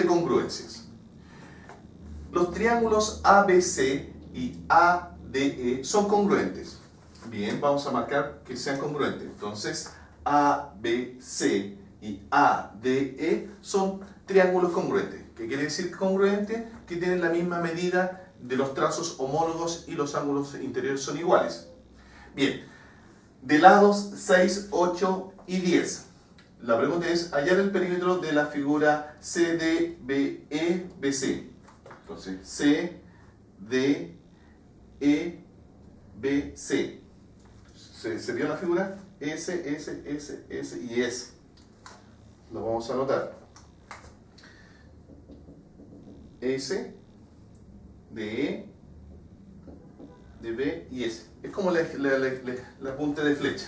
de congruencias. Los triángulos ABC y ADE son congruentes. Bien, vamos a marcar que sean congruentes. Entonces, ABC y ADE son triángulos congruentes. ¿Qué quiere decir congruente? Que tienen la misma medida de los trazos homólogos y los ángulos interiores son iguales. Bien, de lados 6, 8 y 10. La pregunta es hallar el perímetro de la figura CDBE-BC. Entonces, CDEBC. ¿Se vio la figura? S, S, S, S y S. Lo vamos a anotar. S, DE, DB y S. Es como la punta de flecha.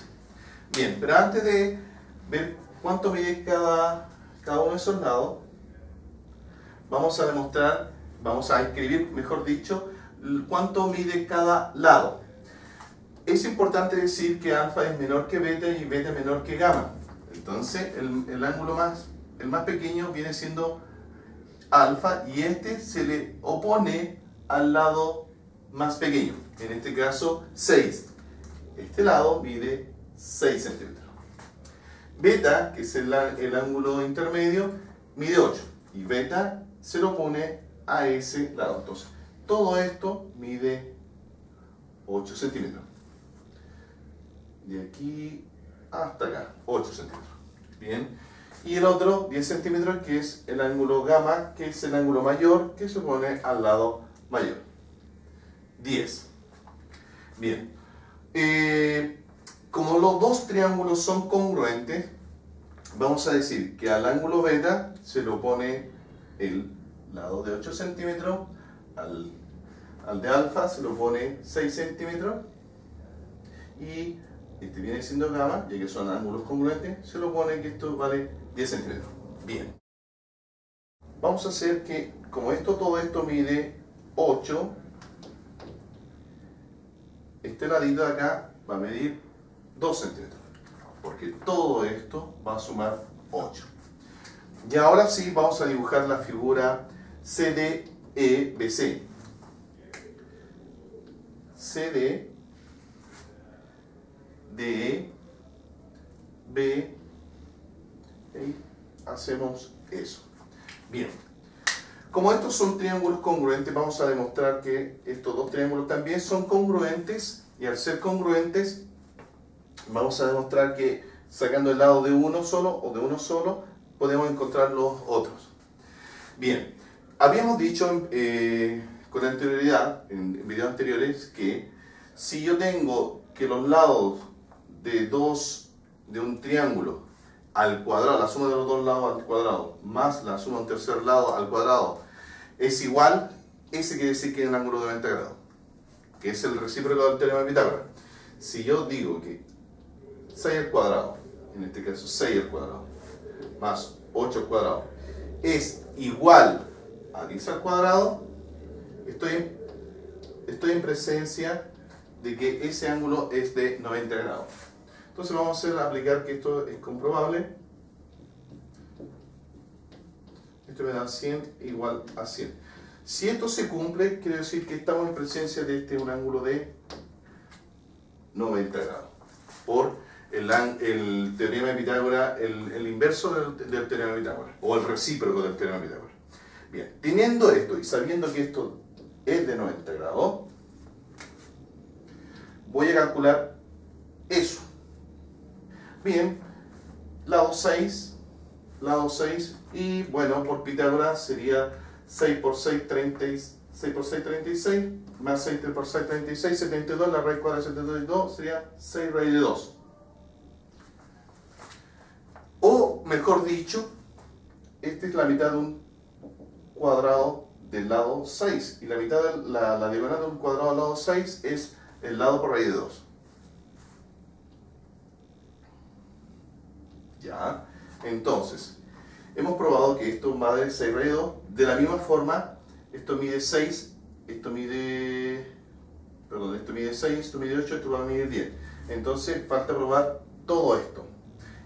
Bien, pero antes de ver cuánto mide cada uno de esos lados, vamos a demostrar, vamos a escribir, mejor dicho, cuánto mide cada lado. Es importante decir que alfa es menor que beta y beta es menor que gamma. Entonces, el ángulo el más pequeño viene siendo alfa y este se le opone al lado más pequeño. En este caso, 6. Este lado mide 6 centímetros. Beta, que es el ángulo intermedio, mide 8. Y beta se lo opone a ese lado. Entonces, todo esto mide 8 centímetros. De aquí hasta acá, 8 centímetros. Bien. Y el otro, 10 centímetros, que es el ángulo gamma, que es el ángulo mayor, que se pone al lado mayor. 10. Bien. Como los dos triángulos son congruentes, vamos a decir que al ángulo beta se le opone el lado de 8 centímetros, al de alfa se le opone 6 centímetros, y este viene siendo gamma, ya que son ángulos congruentes, se le opone que esto vale 10 centímetros. Bien. Vamos a hacer que, como todo esto mide 8, este ladito de acá va a medir 2 centímetros, porque todo esto va a sumar 8. Y ahora sí vamos a dibujar la figura CDEBC. CD, DE, B, y hacemos eso. Bien. Como estos son triángulos congruentes, vamos a demostrar que estos dos triángulos también son congruentes, y al ser congruentes, vamos a demostrar que sacando el lado de uno solo o de uno solo, podemos encontrar los otros. One habíamos dicho con anterioridad, en videos anteriores, que si yo tengo que los lados de un triángulo al cuadrado, la suma de los dos lados al cuadrado, más la suma de un tercer lado al cuadrado, es igual, ese quiere decir que es un ángulo de 90 grados, que es el recíproco del teorema de Pitágoras. Si yo digo que 6 al cuadrado, en este caso 6 al cuadrado, más 8 al cuadrado, es igual a 10 al cuadrado, estoy en presencia de que ese ángulo es de 90 grados. Entonces vamos a aplicar que esto es comprobable. Esto me da 100 igual a 100. Si esto se cumple, quiere decir que estamos en presencia de un ángulo de 90 grados. Por el teorema de Pitágoras, el inverso del teorema de Pitágoras, o el recíproco del teorema de Pitágoras. Bien, teniendo esto y sabiendo que esto es de 90 grados, voy a calcular eso. Bien, lado 6, y bueno, por Pitágoras sería 6 por 6, 36, más 6 por 6, 36, 72, la raíz cuadrada de 72 sería 6 raíz de 2. O, mejor dicho, esta es la mitad de un cuadrado del lado 6, y la mitad de la diagonal de un cuadrado del lado 6 es el lado por raíz de 2. ¿Ya? Entonces, hemos probado que esto va de 6 raíz de 2. De la misma forma, esto mide 6, esto mide 6, esto mide 8, esto va a medir 10. Entonces, falta probar todo esto.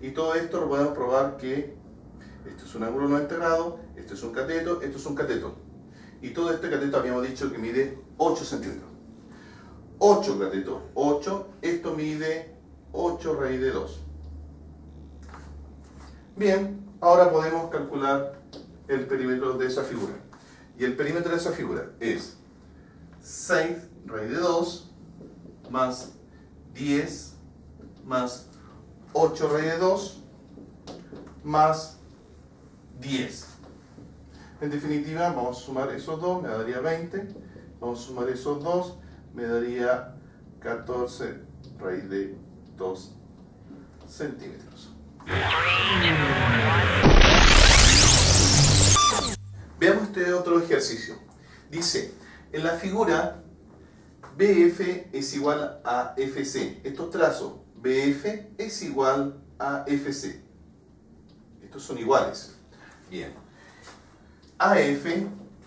Y todo esto lo podemos probar que esto es un ángulo 90 grados, esto es un cateto, esto es un cateto. Y todo este cateto habíamos dicho que mide 8 centímetros. 8 catetos, 8, esto mide 8 raíz de 2. Bien, ahora podemos calcular el perímetro de esa figura. Y el perímetro de esa figura es 6 raíz de 2 más 10 más 8 raíz de 2 más 10. En definitiva, vamos a sumar esos dos, me daría 20. Vamos a sumar esos dos, me daría 14 raíz de 2 centímetros. Veamos este otro ejercicio. Dice, en la figura BF es igual a FC. Estos trazos, BF es igual a FC. Estos son iguales. Bien. AF,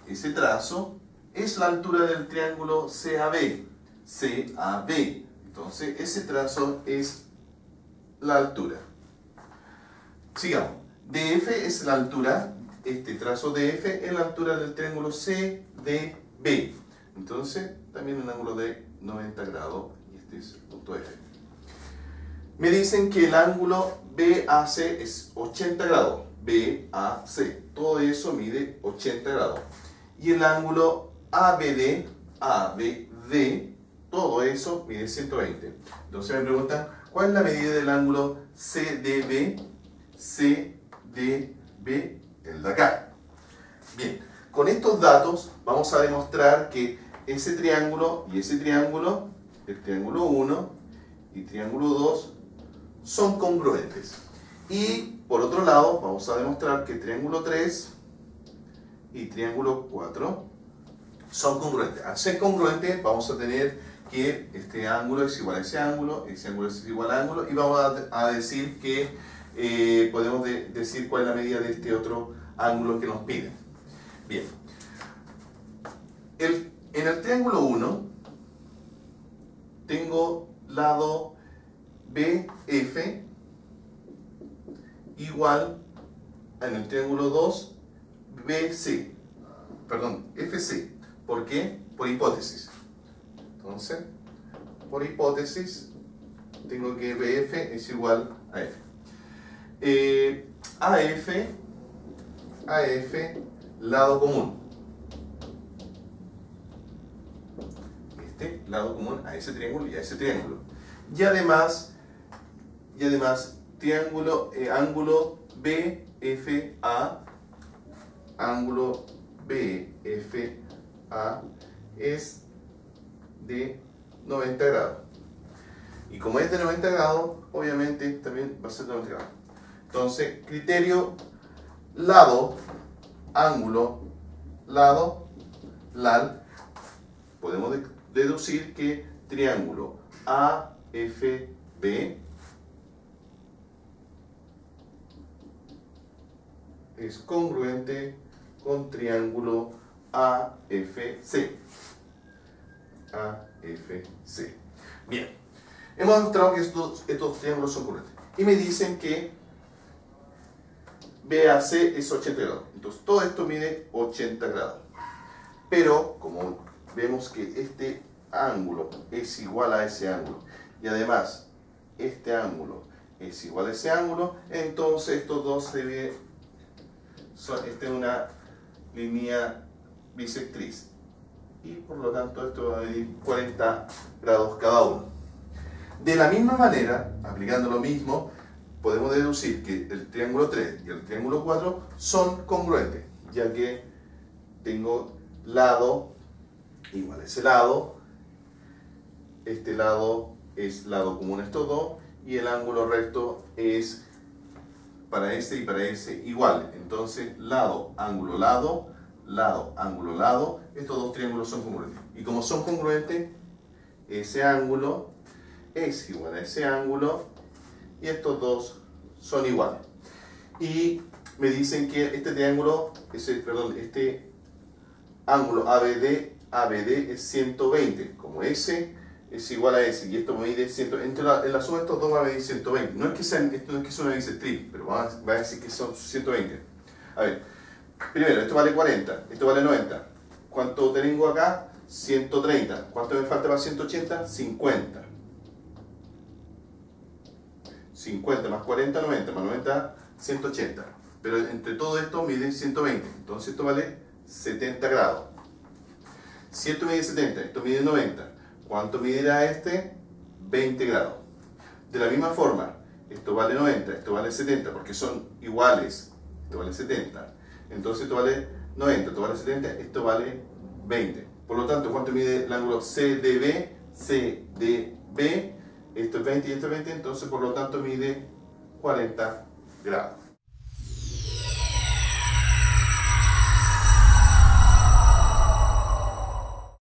ese trazo, es la altura del triángulo CAB. CAB. Entonces, ese trazo es la altura. Sigamos. DF es la altura, este trazo DF es la altura del triángulo CDB. Entonces, también un ángulo de 90 grados, y este es el punto F. Me dicen que el ángulo BAC es 80 grados. BAC, todo eso mide 80 grados. Y el ángulo ABD, todo eso mide 120. Entonces me preguntan, ¿cuál es la medida del ángulo CDB? CDB, el de acá. Bien, con estos datos vamos a demostrar que ese triángulo y ese triángulo, el triángulo 1 y triángulo 2, son congruentes. Y por otro lado, vamos a demostrar que triángulo 3 y triángulo 4 son congruentes. Al ser congruentes, vamos a tener que este ángulo es igual a ese ángulo es igual al ángulo, y vamos a decir que podemos decir cuál es la medida de este otro ángulo que nos piden. Bien. En el triángulo 1 tengo lado BF igual, en el triángulo 2, BC, perdón, FC. ¿Por qué? Por hipótesis. Entonces, por hipótesis, tengo que BF es igual a F. AF, lado común. Este lado común a ese triángulo y a ese triángulo. Y además triángulo, ángulo BFA, ángulo BFA es de 90 grados. Y como es de 90 grados, obviamente también va a ser de 90 grados. Entonces, criterio lado, ángulo, lado, LAL, podemos deducir que triángulo AFB es congruente con triángulo AFC. AFC. Bien, hemos demostrado que estos triángulos son congruentes. Y me dicen que BAC es 80 grados. Entonces todo esto mide 80 grados. Pero como vemos que este ángulo es igual a ese ángulo, y además este ángulo es igual a ese ángulo, entonces estos dos se ve, esta es una línea bisectriz, y por lo tanto esto va a medir 40 grados cada uno. De la misma manera, aplicando lo mismo, podemos deducir que el triángulo 3 y el triángulo 4 son congruentes, ya que tengo lado igual a ese lado, este lado es lado común a estos dos, y el ángulo recto es para ese y para ese igual. Entonces lado, ángulo, lado, lado, ángulo, lado, estos dos triángulos son congruentes. Y como son congruentes, ese ángulo es igual a ese ángulo, y estos dos son iguales. Y me dicen que este triángulo, este ángulo ABD es 120, como ese es igual a ese, y esto me mide 100, en la suma de estos dos va a medir 120. Esto no es que sea una bisectriz, pero va a decir que son 120. A ver, primero, esto vale 40, esto vale 90. ¿Cuánto tengo acá? 130. ¿Cuánto me falta para 180? 50. 50 más 40, 90, más 90, 180. Pero entre todo esto mide 120. Entonces esto vale 70 grados. Si esto mide 70, esto mide 90. ¿Cuánto medirá este? 20 grados. De la misma forma, esto vale 90, esto vale 70, porque son iguales. Esto vale 70. Entonces esto vale 90, esto vale 70, esto vale 20. Por lo tanto, ¿cuánto mide el ángulo CDB? CDB, esto es 20 y esto es 20, entonces por lo tanto mide 40 grados.